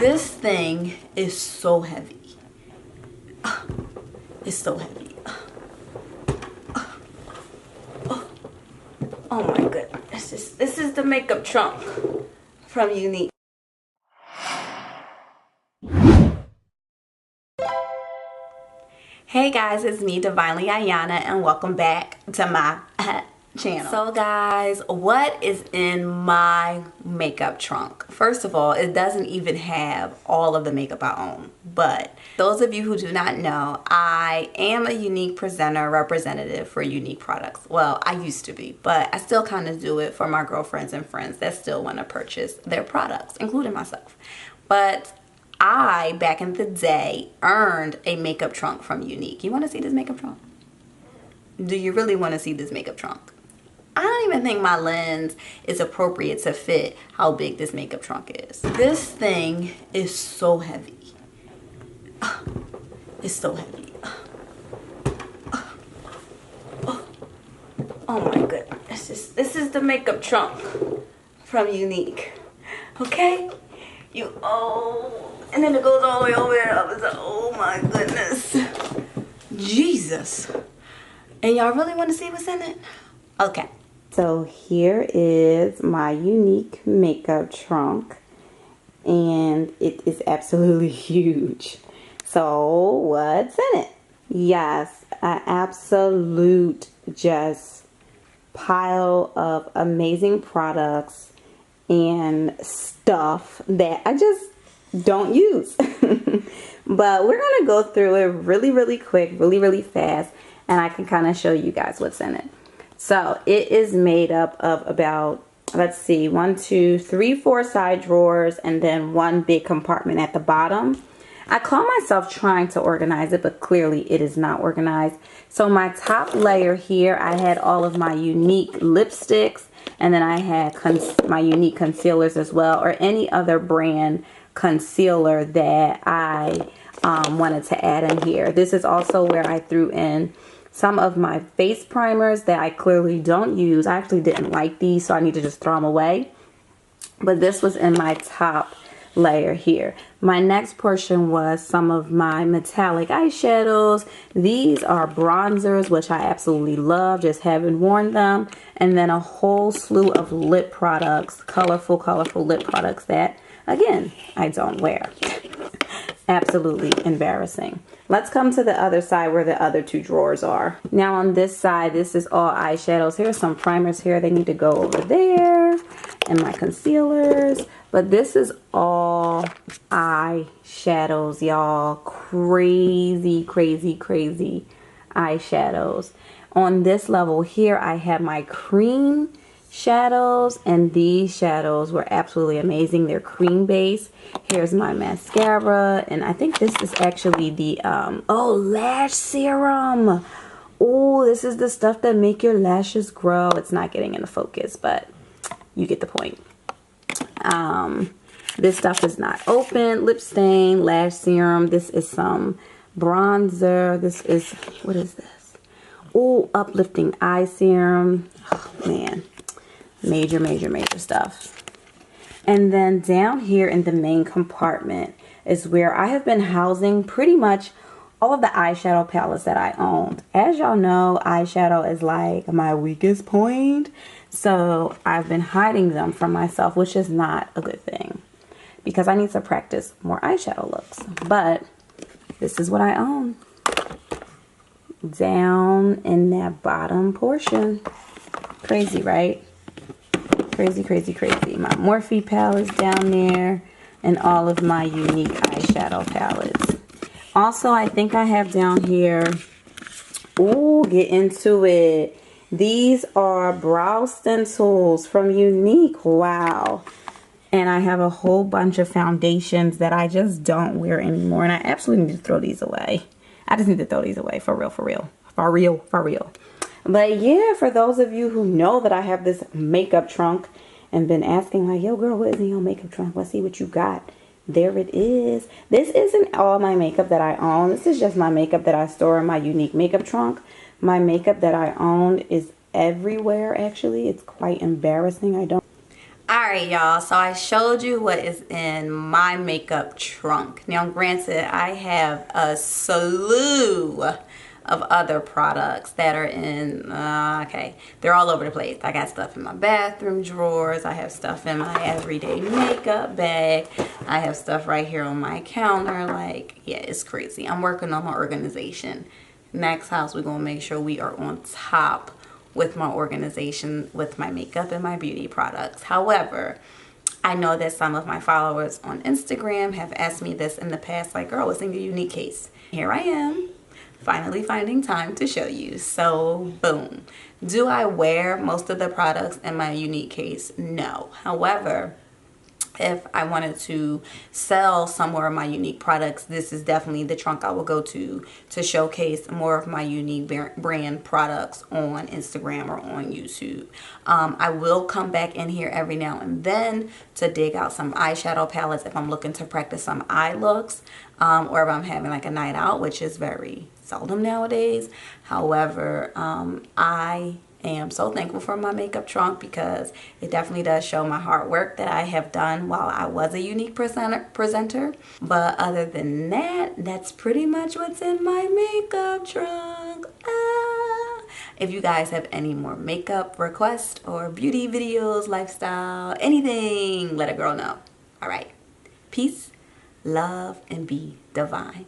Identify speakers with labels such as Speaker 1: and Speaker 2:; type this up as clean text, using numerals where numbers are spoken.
Speaker 1: This thing is so heavy. It's so heavy. Oh my goodness. This is the makeup trunk from Younique. Hey guys, it's me, Divinely Ayana, and welcome back to my channel. So guys, what is in my makeup trunk? First of all, it doesn't even have all of the makeup I own. But those of you who do not know, I am a Younique presenter representative for Younique products. Well, I used to be, but I still kind of do it for my girlfriends and friends that still want to purchase their products, including myself. But I, back in the day, earned a makeup trunk from Younique. You want to see this makeup trunk? Do you really want to see this makeup trunk? I don't even think my lens is appropriate to fit how big this makeup trunk is. This thing is so heavy. It's so heavy. Oh my goodness. This is the makeup trunk from Younique. Okay? And then it goes all the way over there. It's like, oh my goodness. Jesus. And y'all really want to see what's in it? Okay. So here is my Younique makeup trunk. And it is absolutely huge. So what's in it? Yes, an absolute just pile of amazing products and stuff that I just don't use. But we're gonna go through it really quick, really fast, and I can kind of show you guys what's in it. So it is made up of about, let's see, 1, 2, 3, 4 side drawers and then one big compartment at the bottom. I call myself trying to organize it, but clearly it is not organized. So my top layer here, I had all of my Younique lipsticks, and then I had my Younique concealers as well, or any other brand concealer that I wanted to add in here. This is also where I threw in some of my face primers that I clearly don't use. I actually didn't like these, so I need to just throw them away. But this was in my top layer here. My next portion was some of my metallic eyeshadows. These are bronzers, which I absolutely love, just having worn them. And then a whole slew of lip products, colorful lip products that, again, I don't wear. Absolutely embarrassing. Let's come to the other side where the other two drawers are. Now on this side, this is all eyeshadows. Here's some primers here. They need to go over there. And my concealers. But this is all eyeshadows, y'all. Crazy eyeshadows. On this level here, I have my cream shadows, and these shadows were absolutely amazing. They're cream based. Here's my mascara, and I think this is actually the lash serum. Oh, this is the stuff that make your lashes grow. It's not getting into focus, but you get the point. This stuff is not open. Lip stain, lash serum. This is some bronzer. This is, what is this? Oh, uplifting eye serum. Oh man, major stuff. And then down here in the main compartment is where I have been housing pretty much all of the eyeshadow palettes that I owned. As y'all know, eyeshadow is like my weakest point. So I've been hiding them from myself, which is not a good thing because I need to practice more eyeshadow looks. But this is what I own down in that bottom portion. Crazy, right? Crazy. My Morphe palettes down there and all of my Younique eyeshadow palettes. Also, I think I have down here, ooh, get into it. These are brow stencils from Younique. Wow. And I have a whole bunch of foundations that I just don't wear anymore. And I absolutely need to throw these away. I just need to throw these away for real. But yeah, for those of you who know that I have this makeup trunk and been asking like, yo girl, what is in your makeup trunk? Let's see what you got. There it is. This isn't all my makeup that I own. This is just my makeup that I store in my Younique makeup trunk. My makeup that I own is everywhere, actually. It's quite embarrassing. Alright y'all, so I showed you what is in my makeup trunk. Now granted, I have a slew of other products that are in, okay, they're all over the place. I got stuff in my bathroom drawers, I have stuff in my everyday makeup bag, I have stuff right here on my counter. Like, yeah, it's crazy. I'm working on my organization. Next house, we're gonna make sure we are on top with my organization with my makeup and my beauty products. However, I know that some of my followers on Instagram have asked me this in the past, like, girl, what's in your Younique case? Here I am, finally finding time to show you. So boom. Do I wear most of the products in my Younique case? No. However, if I wanted to sell some more of my Younique products, this is definitely the trunk I will go to showcase more of my Younique brand products on Instagram or on YouTube. I will come back in here every now and then to dig out some eyeshadow palettes if I'm looking to practice some eye looks, or if I'm having like a night out, which is very seldom nowadays. However, I am so thankful for my makeup trunk because it definitely does show my hard work that I have done while I was a Younique presenter. But other than that, that's pretty much what's in my makeup trunk. If you guys have any more makeup requests or beauty videos, lifestyle, anything, let a girl know. All right. Peace, love, and be divine.